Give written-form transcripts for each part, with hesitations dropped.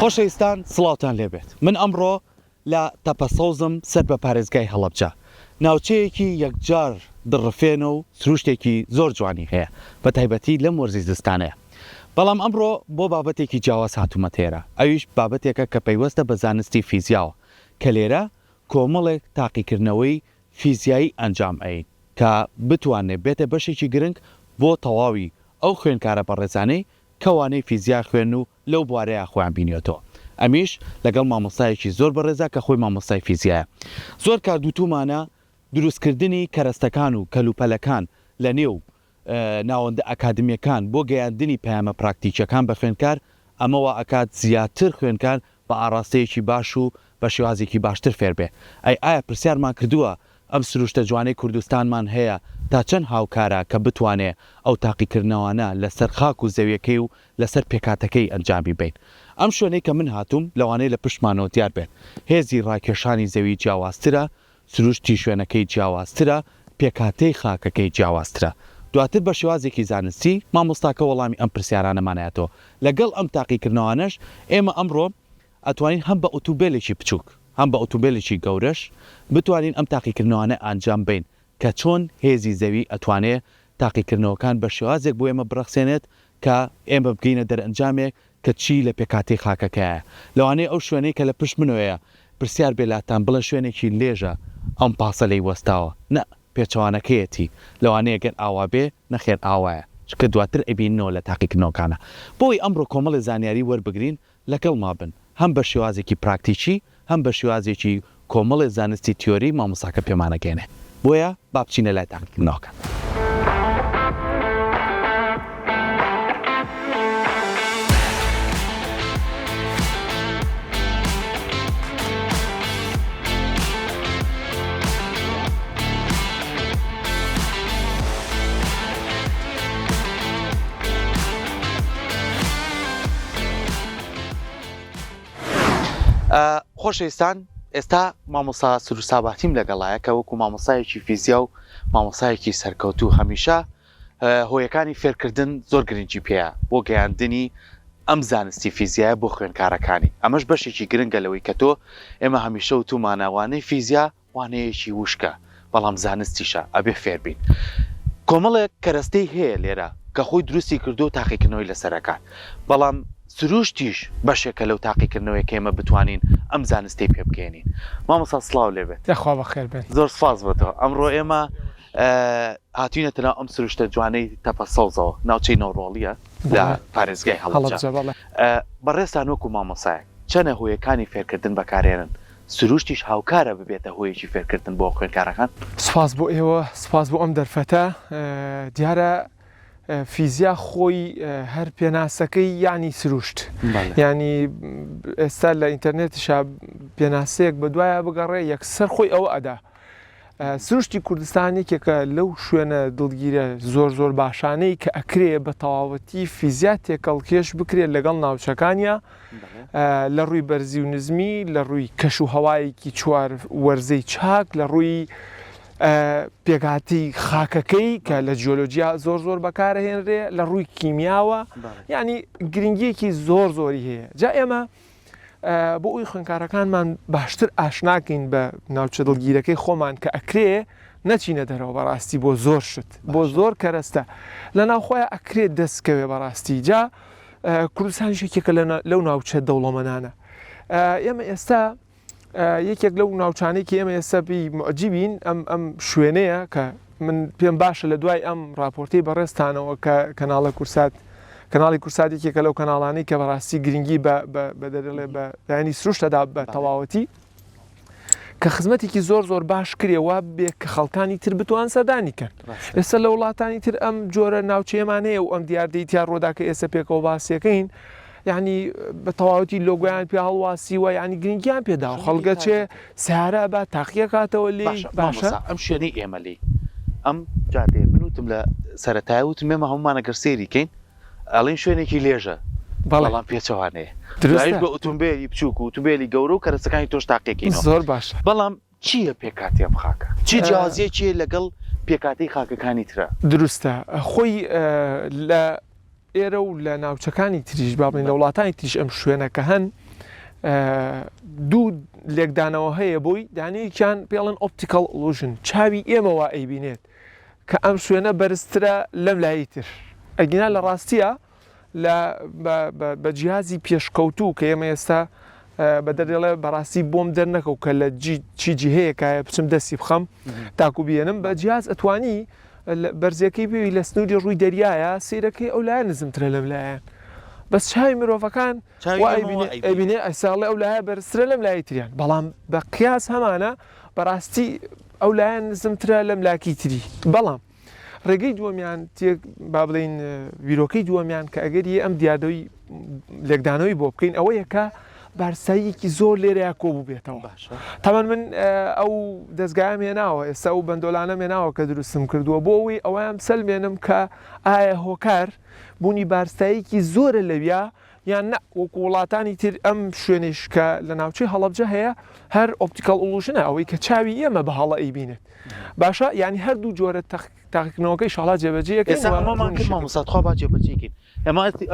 خۆشەویستان سڵاوتان لێبێت من ئەمڕۆ لە تەپەسەوزم سەر بە پارێزگای هەڵەبجە ناوچەیەکی یەکجار دڕفێنە و سروشتێکی زۆر جوانی هەیە بە تایبەتی لەم وەرزی زستانەیە بەڵام ئەمڕۆ بۆ بابەتێکی جیاواز هاتوومە تێرە ئەویش بابەتێکە کە پەیوەستە بە زانستی فیزیاوە کە لێرە کۆمەڵێک تاقیکردنەوەی فیزیایی ئەنجام ئەین کە بتوانێت بێتە بەشێکی گرنگ بۆ تەواوی ئەو خوێنکارە بەڕێزانەی کەوانەی فیزیا خوێن و لەو بوارەیە خۆیان بینیێتەوە ئەمیش لەگەڵ مامۆستایەکی زۆر بەڕێزا کە خۆی مامۆستای فیزیایە زۆر کاردوتومانە دروستکردنی کەرەستەکان و کەلوپەلەکان لە نێو ناوەندە ئەکادمیەکان بۆ گەیاندنی پەیامە پراکتیکیەکان بە خوێنکار ئەمەوە ئەکات زیاتر خوێنکار بە ئاراستەیەکی باش و بە شێوازێکی باشتر فێر بێ ئایا پرسیارمان کردووە ئەم سروشتە جوانەی کوردستانمان هەیە تا چەند هاوکارە کە بتوانێت ئەو تاقیکردنەوەانە لەسەر خاک و زەویەکەی و لەسەر پێکاتەکەی ئەنجامی بین ئەم شوێنەی کە من هاتووم لەوانەیە لە پشتمانەوە دیار بێت هێزی ڕاکێشانی زەوی جیاوازترە سروشتی شوێنەکەی جیاوازترە پێکاتەی خاکەکەی جیاوازترە دواتر بە شێوازێکی زانستی مامۆستاکە وەڵامی ئەم پرسیارانەمانایەتەوە لەگەڵ ئەم تاقیکردنەوەانەش ئێمە ئەمڕۆ ئەتوانین هەم بە ئۆتوبێلێکی بچووک هەم بە ئۆتوبێلێکی گەورەش بتوانین ئەم تاقیکردنەوەانە ئەنجام بین کە چۆن هێزی زەوی ئەتوانێت تاقیکردنەوەکان بە شێوازێک بۆ ئێمە بڕەخسێنێت کە ئێمە بگەینە دەرئەنجامێک کە چی لە پێکاتی خاکەکەیە لەوانەیە ئەو شوێنەی کە لە پشت منەوەیە پرسیار بێلاتان بڵە شوێنێکی لێژە ئەم پاسە لی وەستاوە نە پێچەوانەکەیەتی لەوانەیە گەر ئاوا بێ نەخێر ئاوایە کە دواتر ئەبینەوە لە تاقیکردنەوەکانە بۆی ئەمڕۆ کۆمەڵی زانیاری وەربگرین لەگەڵ ما بن هەم بە شێوازێکی پراکتیکی هەم بە شێوازێکی کۆمەڵی زانستی تیۆری مامۆستاکە پێمانەگەێنێ بۆیە با بچینە لای تاقیکردنەوەکان خۆشەویستان ئێستا مامۆستا سروساباتیم لەگەڵایە کە وەکو مامۆستایەکی فیزیا و مامۆستایەکی سەرکەوتوو هەمیشە هۆیەکانی فێرکردن زۆر گرنگی پێەیە بۆ گەیاندنی ئەم زانستی فیزیایە بۆ خوێنکارەکانی ئەمەش بەشێکی گرنگە لەوەی کە تۆ ئێمە هەمیشە وتومانەوانەی فیزیا وانەیەکی وشکە بەڵام زانستیشە ئەبێ فێربین کۆمەڵێک کەرەستەی هەیە لێرە کە خۆی دروستی کردو و تاقیکردنەوەی لەسەرەکان بەڵام سروشتیش بەشێکە لەو تاقیکردنەوەی کە ئێمە بتوانین ئەم زانستی پێ بگەێنین مامۆستا سڵاو لێبێت خوا بەخێر بێت زۆر سپاس بۆتەوە ئەمڕۆ ئێمە هاتوینەتەنە ئەم سروشتە جوانەی تەپەسەوزەوە ناوچەی نەوڕۆڵیە لە پارێزگای هەڵەبجە بەڕێستان وەکو مامۆسایەک چەنە هۆیەکانی فێرکردن بەکارێنن سروشتیش هاوکارە ببێتە هۆیەکی فێرکردن بۆ خوێنکارەکان سپاس بۆ ئێوە سپاس بۆ ئەم دەرفەتە دیارە فیزیا خۆی هەر پێناسەکەی یانی سروشت ینی ئێستا لە ئینتەرنێتشا پێناسەیەک بە دوایە بگەڕێ یەکسەر خۆی ئەوە ئەدا سروشتی کوردستانێکێکە لەو شوێنە دڵگیرە زۆر باشانەی کە ئەکرێ بە تەواوەتی فیزیا تێکەڵکێش بکرێت لەگەڵ ناوچەکانیە لە ڕووی بەرزی و نزمی لە ڕووی کەش و هەوایەکی چوار وەرزەی چاک لە ڕووی پێکاتی خاکەکەی کە لە جیۆلۆجیا زۆر بەکارهێنرێ لە ڕووی کیمیاوە ینی گرنگیەکی زۆری هەیە جا ئێمە بۆ ئەوی خوێنکارەکانمان باشتر ئاشناکەین بە ناوچە دڵگیرەکەی خۆمان کە ئەکرێ نەچینە دەرەوە بەڕاستی بۆ زۆر شت بۆ زۆر کەرەستە لە ناوخۆیە ئەکرێت دەستکەوێ بەڕاستی جا کوردستانیشێکێکە لەو ناوچە دەوڵەمەندانە ئێمە ئێستا یەکێک لەو ناوچانێکی ئێمە ئێستا معجیبین ئەم شوێنەیە کە من پێم باشە لە دوای ئەم راپۆرتەی بەڕێستانەوە کە کەناڵی کورساتێکێکە لەو کەناڵانەی کە بەڕاستی گرنگی بەدەڵێ بە دایانی سروشتەدا بە تەواوەتی کە خزمەتێکی زۆر باش کرێەوە بێ کە خەڵکانی تر بتوان سەردانیکەن ئێستا لە وڵاتانی تر ئەم جۆرە ناوچەیەمانەیە و ئەم دیاردەیتیا ڕۆداکە ئێستا پێکەوە باسیەکەین یعنی بە تەواوەتی لۆگۆیان پێ هەڵواسیوە ینی گرنگیان پێدا و خەڵگە چێ سیارە بە تاقیە کاتەوە لێ باشە ئەم شوێنەی ئێمە لێ ئەم جادێ من وتم لە سەرەتای وتم ئێمە هەمومانە گەرسێریکەین ئەڵین شوێنێکی لێژە بەڵام پێچەوانەیە بە ئۆتۆمبیلی بچووک و ئۆتۆمبیلی گەورە و کەرەستەکانی تۆش تاقیەکەین زۆر باشە بەڵام چییە پێکاتی ئەم خاکە چی جیازیەکیە لەگەڵ پێکاتی خاکەکانی ترە دروستە خۆی لە ئێرە و لە ناوچەکانی تریش بابڵین لە وڵاتانی تریش ئەم شوێنەکە هەن دوو لێکدانەوە هەیە بۆی دانەیەکیان پێڵەن ئۆپتیکەڵ ئۆلوژن چاوی ئێمەوە ئەیبینێت کە ئەم شوێنە بەرزترە لەم لای تر ئەگینا لە ڕاستیە بە جیازی پێشکەوتوو کە ئێمە ئێستا بە دەرێڵێ بەڕاستی بۆم دەرنەکەوت کە لە چیجی هەیە کە بچم دەستی بخەم تاکو بێنم بە جیاز ئەتوانی بەرزەکەی پێوی لە سنووری ڕووی دەریایە سیرەکەی ئەو لایە نزمترە لەم لایەن بەس چاوی مرۆڤەکان ئەبینێ ئەساڵێ ئەو لایە بەرزترە لەم لای تریان بەڵام بە قیاس هەمانە بەڕاستی ئەو لایەن نزمترە لەم لاکی تری بەڵام ڕێگەی دووەمیان با بڵین بیرۆکەی دووەمیان کە ئەگەری ئەم دیادەوەی لێکدانەوەی بۆ بکەین ئەوەیە کە بارساییەکی زۆر لێرەیە کۆبوو بێتەوە تامان من ئەو دەستگایە مێناوە ئێستا ئەو بەندۆلانە مێناوە کە دروستم کردووە بۆ ئەوی ئەویان سەلمێنم کە ئایا هۆکار بوونی بارساییەکی زۆرە لەویا یان نە وەکو وڵاتانی تر ئەم شوێنش کە لە ناوچەی هەڵەبجە هەیە هەر ئۆپتیکەڵ ئۆلوژنە ئەوەی کە چاوی ئێمە بە هەڵە ئەیبینێت باشە ینی هەردوو جۆرە تاقیکردنەوەکەی شڵات جێبەجێەکە مامۆستاخوا با جێبەجێکین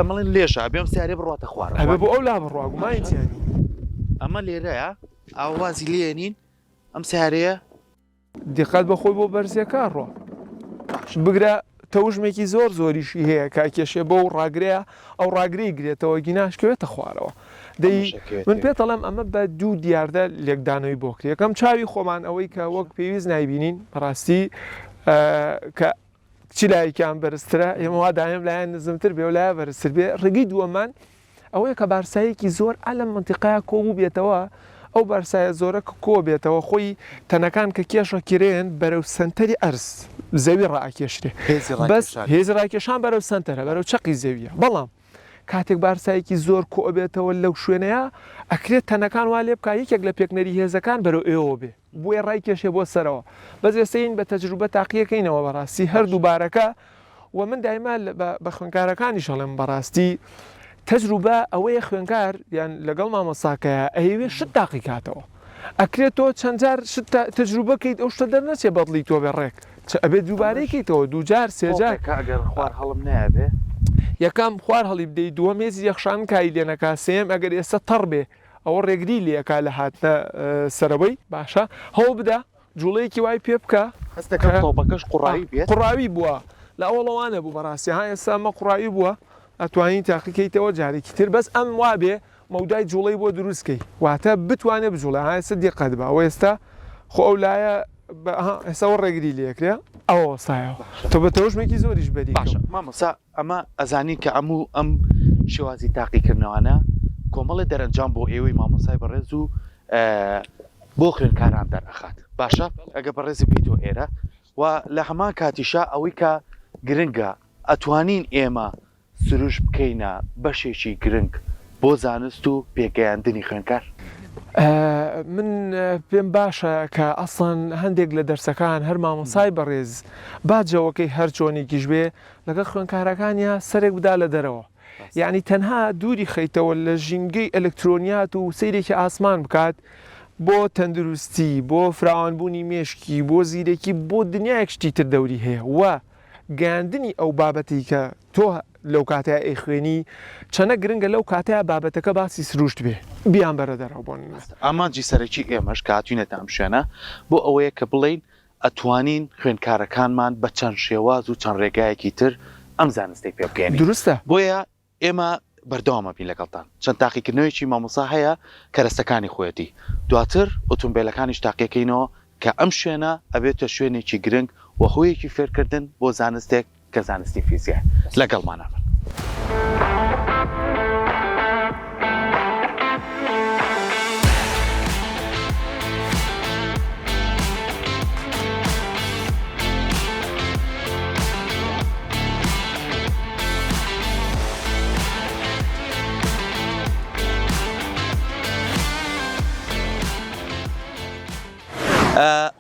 ئەمەڵێن لێشە بێم سیارێ بڕاتە خوارە ئەبێ بۆ ئەو لا بڕواگومانیانی ئەمە لێرەیە ئاوازی لێنین ئەم سیارەیە دقت بەخۆی بۆ بەرزیەکە ڕۆ بگرە تەوژمێکی زۆر زۆریشی هەیە کاکێشێ بۆ و ڕاگرەیە ئەو ڕاگری گرێتەوە گیناشکەوێتە خوارەوە دەی من پێتەڵم ئەمە بە دوو دیاردە لێکدانەوەی بۆ کرد یەکەم چاوی خۆمان ئەوەی کە وەک پێویست نایبینین بەڕاستی کە چی لایەکیان بەرزترە ئێمە وا دایم لایەن نزمتر بێ و لایە بەرزتر بێ ڕێگەی دووەمان ئەوەیە کە بارسایەکی زۆر ئەلەم منتیقەیە کۆبوو بێتەوە ئەو بارسایە زۆرە کۆ بێتەوە خۆی تەنەکان کە کێشە کرێن بەرەو سنتەری ئەرز زەوی ڕائکێشرێ بەس هێز ڕاکێشان بەرەو سنتەرە بەرەو چەقی زەویە بەڵام کاتێک بارسایەکی زۆر کۆ بێتەوە لەو شوێنەیە ئەکرێت تەنەکان وا لێ بکە یەکێک لە پێکنەری هێزەکان بەرەو ئێوە بێ بۆیە ڕایکێشێ بۆ سەرەوە بەس ئێستین بە تەجروبە تاقیەکەینەوە بەڕاستی هەردوو بارەکە و من دایما بە خوێنکارەکانی شەڵێم بەڕاستی تەجروبە ئەوەیە خوێنکار یان لەگەڵ مامۆستاکەیە ئەیوێ شت تاقی کاتەوە ئەکرێت تۆ چەند جار تەجروبەکەیت ئەو شتە دەرنەچێ بەدڵی تۆ بێ ڕێک ئەبێت دووبارەیەکەیتەوە دووجار سێجار ئەگەر خوار هەڵم نایبێ یەکەم خوار هەڵی بدەیت دووە مێزی یەخشان کاری لێنەکە سێم ئەگەر ئێستا تەڕ بێ ئەوە ڕێگری لێکا لە هاتنە سەرەوەی باشە هەوڵ بدە جوڵەیەکی وای پێ بکە هەستەکە تۆپەکەش قوڕایی بێت قوڕاوی بووە لە ئەوڵەوانە بوو بەڕاستی ها ئێستا ئەمە قوڕاوی بووە ئەتوانین تاقیکەیتەوە جارێکی تر بەس ئەم وابێ مەودای جوڵەی بۆ دروستکەی واتە بتوانێت بجوڵە ها ئێستا دیقەت بە ئەوە ئێستا خۆ ئەو لایە ئێستاوە ڕێگری لەکرێ ئەوە وەستایەوە تۆ بە تەوژمێکی زۆریش بەدی باشە مامۆستا ئەمە ئەزانی کە ئەموو ئەم شێوازی تاقیکردنەوەانە کۆمەڵی دەرەنجام بۆ ئێوەی مامۆسای بەڕێز و بۆ خوێنکاران دەرەخات باشە ئەگە بەڕێزی بیتۆ ئێرە و لە هەمان کاتیشا ئەوەی کە گرنگە ئەتوانین ئێمە سروش بکەینە بەشێکی گرنگ بۆ زانست و پێگەیاندنی خوێنکار من پێم باشە کە ئەسڵەن هەندێک لە دەرسەکان هەر مامۆسای بەڕێز باجەوەکەی هەر چۆنێکیش بێ لەگەڵ خوێنکارەکانیە سەرێک بدا لە دەرەوە یعنی تەنها دووری خەیتەوە لە ژینگەی ئەلکترۆنیات و سەیرێکی ئاسمان بکات بۆ تەندروستی بۆ فراوانبوونی مێشکی بۆ زیرێکی بۆ دنیایەک شتی تر دەوری هەیە و گەاندنی ئەو بابەتی کە تۆ لەو کاتەیە ئەی خوێنی چەنە گرنگە لەو کاتەیە بابەتەکە باسی سروشت بێ بیان بەرە دەرەوە بۆن ئامانجی سەرەکی ئێمەش کاتوینەتە ئەم شوێنە بۆ ئەوەیە کە بڵین ئەتوانین خوێنکارەکانمان بە چەند شێواز و چەند ڕێگایەکی تر ئەم زانستی پێ بگەین دروستە بۆیە ئێمە بەردەوامە بین لەگەڵتان چەند تاقیکردنەوەیکی مامۆسا هەیە کەرەستەکانی خۆەتی دواتر ئۆتۆمبیلەکانیش تاقیەکەینەوە کە ئەم شوێنە ئەبێتە شوێنێکی گرنگ و هۆیەکی فێرکردن بۆ زانستێک کە زانستی فیزیە لەگەڵمانە بن.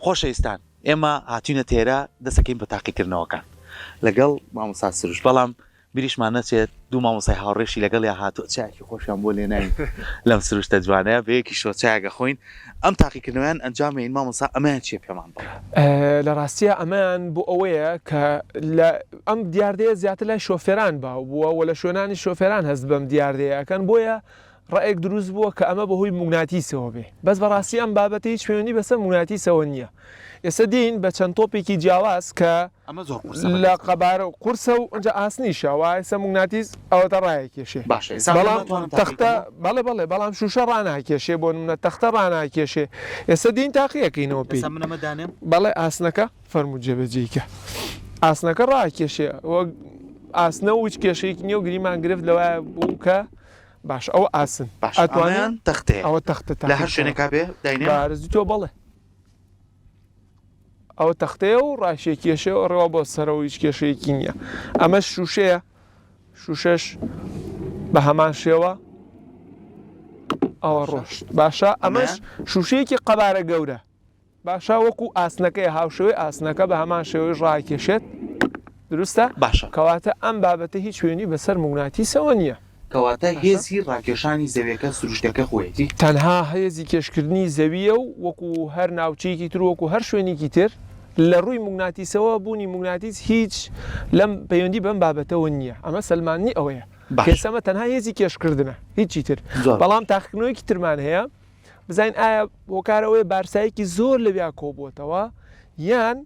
خۆشەویستان ئێمە هاتوونە تێرە دەسەکەین بە تاقیکردنەوەکان لەگەڵ مامۆستا سروش بەڵام بیریشمان نەچێت دوو مامۆسای هاوڕێشی لەگەڵ یا هاتووە چایەکی خۆشیان بۆ لێناین لەم سروشتە جوانەیە بەیەکی شۆ چایەکە خۆین ئەم تاقیکردنەوەیان ئەنجامین مامۆستا ئەمەیان چیە پێمان بڵێ لە ڕاستیە ئەمان بۆ ئەوەیە کە ئەم دیاردەیە زیاتر لای شۆفێران بە بووە و لە شوێنانی شۆفێران هەست بەم دیاردەیەکەن بۆیە ڕێک دروست بووە کە ئەمە بەهۆی موگناتیسەوە بێ بەس بەڕاستی ئەم بابەتی هیچ پەیوەندی بەسەر موگناتیسەوە نییە ئێستا دین بە چەند تۆپێکی جیاواز کە لە قەبارە و قورسە و ئەنج ئاسنیشەوە ئێستا موگناتیس ئەوەتە ڕایەکێشێ بەڵام تەختە بەڵێ بەڵام شوشە ڕاناکێشێ بۆ نمونە تەختە ڕاناکێشێ ئێستا دین تاقیەکەینەوە پێی بەڵێ ئاسنەکە فەرموو جێبەجێیکە ئاسنەکە ڕاکێشێ وەک ئاسنە و هیچ کێشەیەکی نییە و گریمان گرفت لەوە بوو کە باش ئەوە ئاسن ئەتوانیان تەختەیە ئەوە تەختە لە هەر شوێنێکا بێ بارزی تۆ بەڵێ ئەوە تەختەیە و ڕاشێ کێشەوە ڕێوە بۆ سەرەوە هیچ کێشەیەکی نییە ئەمە شوشەیە شوشەش بە هەمان شێوە ئەوە ڕۆشت باشە ئەمەش شوشەیەکی قەبارە گەورە باشە وەکو ئاسنەکەی هاوشەوەی ئاسنەکە بە هەمان شێوەی ڕاکێشێت دروستە باشە کەواتە ئەم بابەتە هیچ شوێنی بەسەر موگناتیسەوە نییە کەواتە هێزی ڕاکێشانی زەویەکە سروشتەکە خۆیەتی تەنها هێزی کێشکردنی زەویە و وەکو هەر ناوچەیەکی تر وەکو هەر شوێنێکی تر لە ڕووی موگناتیسەوە بوونی موگناتیس هیچ لەم پەیوەندی بەم بابەتەوە نییە ئەمە سەلمانی ئەوەیە کێسەمە تەنها هێزی کێشکردنە هیچی تر بەڵام تاقیکردنەوەیکی ترمان هەیە بزانین ئایا هۆکارەوەی بارسایەکی زۆر لەویا کۆبووەتەوە یان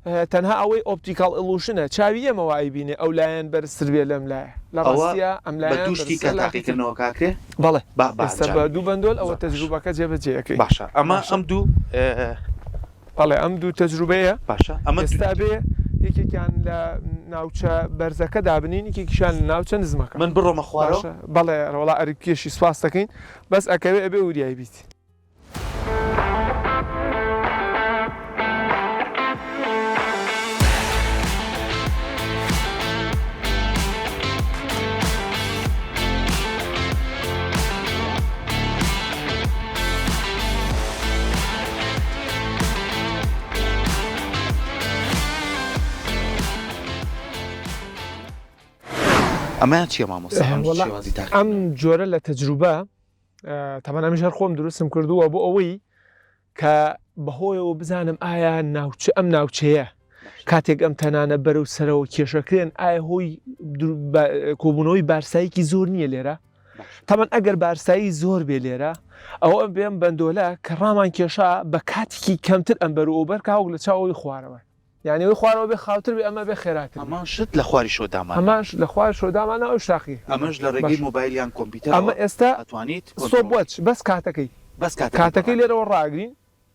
تەنها ئەوەی ئۆپتیکال ئەلوشنە چاوی ئەمەوە ئایبینێ ئەو لایەن بەرزتر بێ لەم لایە لە ڕاستیە ئەم لایەن دوشتی کە تاقیکردنەوە کاکرێ بەڵێ ئێستا بە دوو بەندۆل ئەوە تەجروبەکە جێبەجێەکەی باشە ئەمە ئەم دوو بەڵێ ئەم دوو تەجروبەیە باشە ئەمە ئێستا بێ یەکێکیان لە ناوچە بەرزەکە دابنین یەکێکیشان لە ناوچە نزمەکە من بڕۆمە خوارەوە بەڵێ ڕۆڵا ئەرکێشی سواس دەکەین بەس ئەکەوێ ئەبێ وریایی بیت ئەمە چیە مامۆستا ئەم جۆرە لە تەجروبە تەمان ئەمیش هەر خۆم دروستم کردووە بۆ ئەوەی کە بەهۆیەوە بزانم ئایا ئەم ناوچەیە کاتێک ئەم تەنانە بەرەو سەرەوە کێشەکرێن ئایا هۆی کۆبوونەوەی بارساییکی زۆر نییە لێرە تەمان ئەگەر بارسایی زۆر بێ لێرە ئەوە ئەم بێم بەندۆلە کە ڕامان کێشا بە کاتێکی کەمتر ئەم بەرەوەبەر کاوەک لە چاوەوەی خوارەوە یعنی ئەوی خوارەوە بێ خاوتر بێ ئەمە بێ خێراتر ئەمە شت لە خواری شۆدامان ئەماش لە خوار شۆدامانە ئەو شاقی ئەمەش لە ڕێگەی مۆبایلیان کۆمپیوتەر ئەمە ئێستا ئەتوانیت سۆبوەچ بەس کاتەکەی کاتەکەی لێرەوە ڕاگرین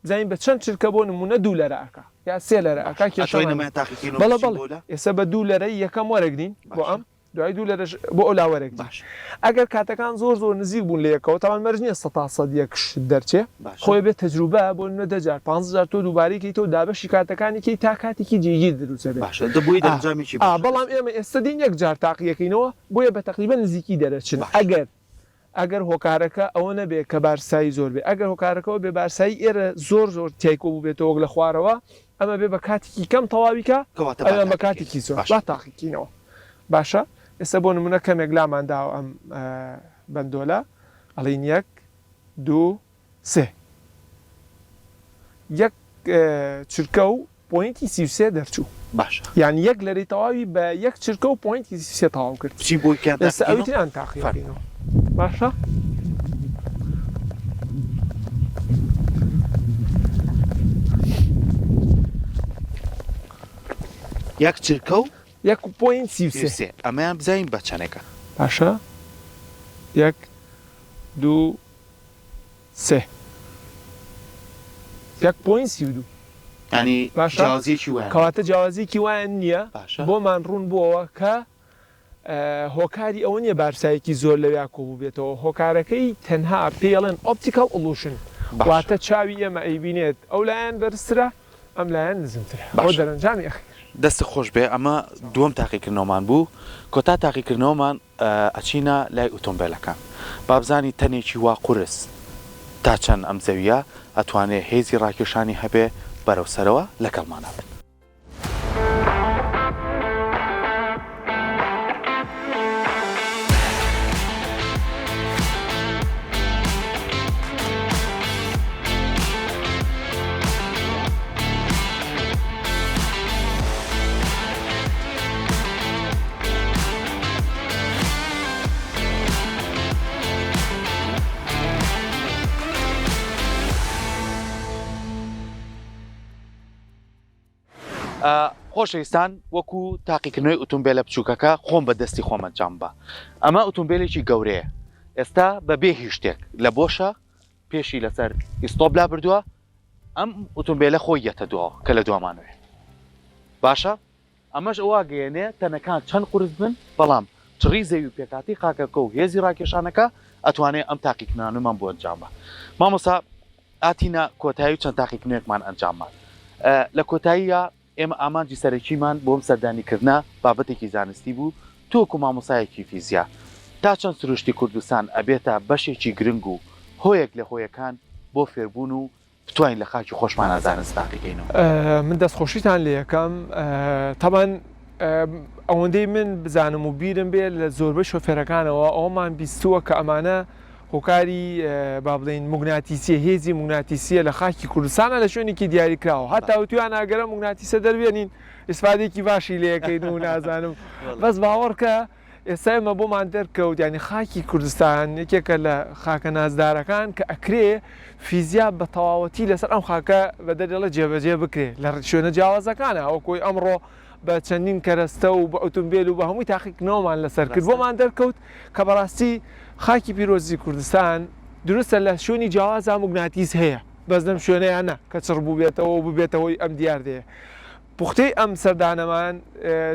زین بە چەند چرکە بۆ نمونە 2 لەرەکە یا 3 لەرەکە بەڵە بەڵێ ئێستا بە 2 لەرەی یەکەم وەرەگرین بۆ ئەم دوای 2 لەرەش بۆ ئەو لاوەرێک باش ئەگەر کاتەکان زۆر نزیک بوون لە یەکەوە تاوان مەرج نییە 100% یەکش دەرچێ خۆی بێت تەجروبە بۆ 10 15 تۆ دووبارەیەکی تۆ دابەشی کاتەکانێکی تا کاتێکی جێگیر دروست بێت بەڵام ئێمە ئێستا دین یەک جار تاقیەکەینەوە بۆیە بە تقریبا نزیکی دەرەچن ئەگەر هۆکارەکە ئەوە نەبێت کە بارسایی زۆر بێ ئەگەر هۆکارەکەەوە بێ بارسایی ئێرە زۆر تایکۆ بوو بێتەوە لە خوارەوە ئەمە بێ بە کاتێکی کەم تەواویکە ئەمە بە کاتێکی زۆر با تاقیکینەوە باشە ئێستا بۆ نمونە کەمێک لامانداوە ئەم بەندۆلە ئەڵین 1 2 3 یەک چرکە و پۆینتی 33 دەرچوو باشە یعنی یەک لەرەی تەواوی بە یەک چرکە و پۆینتی 33 تەواو کرد چی بۆی ئێستا ئەویتیان تاقیەکەینەوە باشە یەک چرکە و 1.33 ئەمەیان بزانین بە چەندێکە باشە 1 2 3 1.32 ینی جیاوازیەکی وایە کەواتە جیاوازیەکی وایە نییە بۆمان ڕوون بووەوە کە هۆکاری ئەوە نییە بارسایەکی زۆر لەویا کۆبوو بێتەوە هۆکارەکەی تەنها پێڵێن ئۆپتیکال ئەلوشن واتە چاوی ئێمە ئەیبینێت ئەو لایەن بەرزترە ئەم لایەن نزمترە بۆ دەرەنجامی ئەخیر دەست خۆش بێ ئەمە دووەم تاقیکردنەوەمان بوو کۆتا تاقیکردنەوەمان ئەچینە لای ئۆتۆمبیلەکان بابزانی تەنێکی وا قورس تا چەند ئەم زەویە ئەتوانێت هێزی ڕاکێشانی هەبێ بەرەو سەرەوە لەگەڵمانە بن خۆشەویستان وەکو تاقیکردنەوەی ئۆتۆمبیلە بچووکەکە خۆم بە دەستی خۆم ئەنجام بە ئەمە ئۆتۆمبیلێکی گەورەیە ئێستا بەبێ هیچ شتێک لە بۆشە پێشی لەسەر ئیستۆبلا بردووە ئەم ئۆتۆمبیلە خۆی یەتەدووە کە لە دوامانوێ باشە ئەمەش ئەوە گەیەنێ تەنەکان چەند قورس بن بەڵام چڕی زەوی و پێکاتی خاکەکە و هێزی ڕاکێشانەکە ئەتوانێت ئەم تاقیکردنانەمان بۆ ئەنجام بە مامۆستا ئاتینە کۆتایی و چەند تاقیکردنێکمان ئەنجاممان لە کۆتاییە ئێمە ئامانجی سەرەکیمان بۆم سەردانیکردە بابەتێکی زانستی بوو تۆکو مامۆسایەکی فیزیا تا چەند سروشتی کوردستان ئەبێتە بەشێکی گرنگ و هۆیەک لە هۆیەکان بۆ فێربوون و بتوانین لە خاکی خۆشمان ئازانست تاقیکەینەوە من دەستخۆشیتان لێ یەکەم تاوان ئەوەندەی من بزانم و بیرم بێت لە زۆربەی شۆفێرەکانەوە ئەومان بیستووە کە ئەمانە هۆکاری با بڵین موگناتیسیە هێزی موگناتیسیە لە خاکی کوردستانە لە شوێنێکی دیاری کراوە هەتا وتویان ئاگەرە موگناتیسە دەروێنین ئیسفادێکی باشی لەکەین و نازانم بەس باوەڕکە ئێستا ئێمە بۆمان دەرکەوت ینی خاکی کوردستان یەکێکە لە خاکە نازدارەکان کە ئەکرێ فیزیا بە تەواوەتی لەسەر ئەم خاکە بە دەرێڵە جێبەجێ بکرێ لە شوێنە جیاوازەکانە ئەوکۆی ئەمڕۆ بە چەندین کەرەستە و بە ئۆتۆمبیل و بە هەمووی تاقیکردنەوەمان لەسەر کرد بۆمان دەرکەوت کە بەڕاستی خاکی پیرۆزی کوردستان دروستە لە شوێنی جیاوازە موگناتیس هەیە بەس لەم شوێنەیانە کە چڕ بوو بێتەوە ببێتەوەی ئەم دیاردەیە پوختەی ئەم سەردانەمان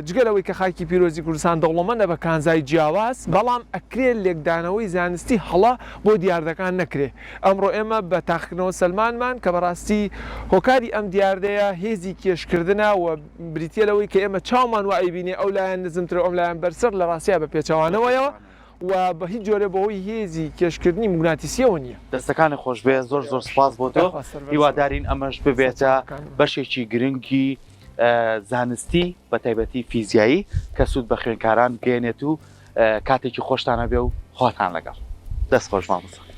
جگەلەوەی کە خاکی پیرۆزی کوردستان دەوڵەمەندە بە کانزای جیاواز بەڵام ئەکرێت لێکدانەوەی زانستی هەڵا بۆ دیاردەکان نەکرێ ئەمڕۆ ئێمە بە تاقیکردنەوە سلمانمان کە بەڕاستی هۆکاری ئەم دیاردەیە هێزی کێشکردنە و بریتێلەوەی کە ئێمە چاومان وای بینێ ئەو لایەن نزمتر ئەم لایەن بەرسەر لە ڕاستیە بە پێچەوانەوەیەوە و بە هیچ جۆرە بەهۆی هێزی کێشکردنی موگناتیسیەوە نییە دەستەکانی خۆش بێ زۆر زۆر سپاس بۆ تۆ هیوادارین ئەمەش ببێتە بەشێکی گرنگی زانستی بە تایبەتی فیزیایی کە سوود بە خوێنکاران بگەێنێت و کاتێکی خۆشتانە بێ و خۆتان لەگەڵ دەست خۆش مامۆستا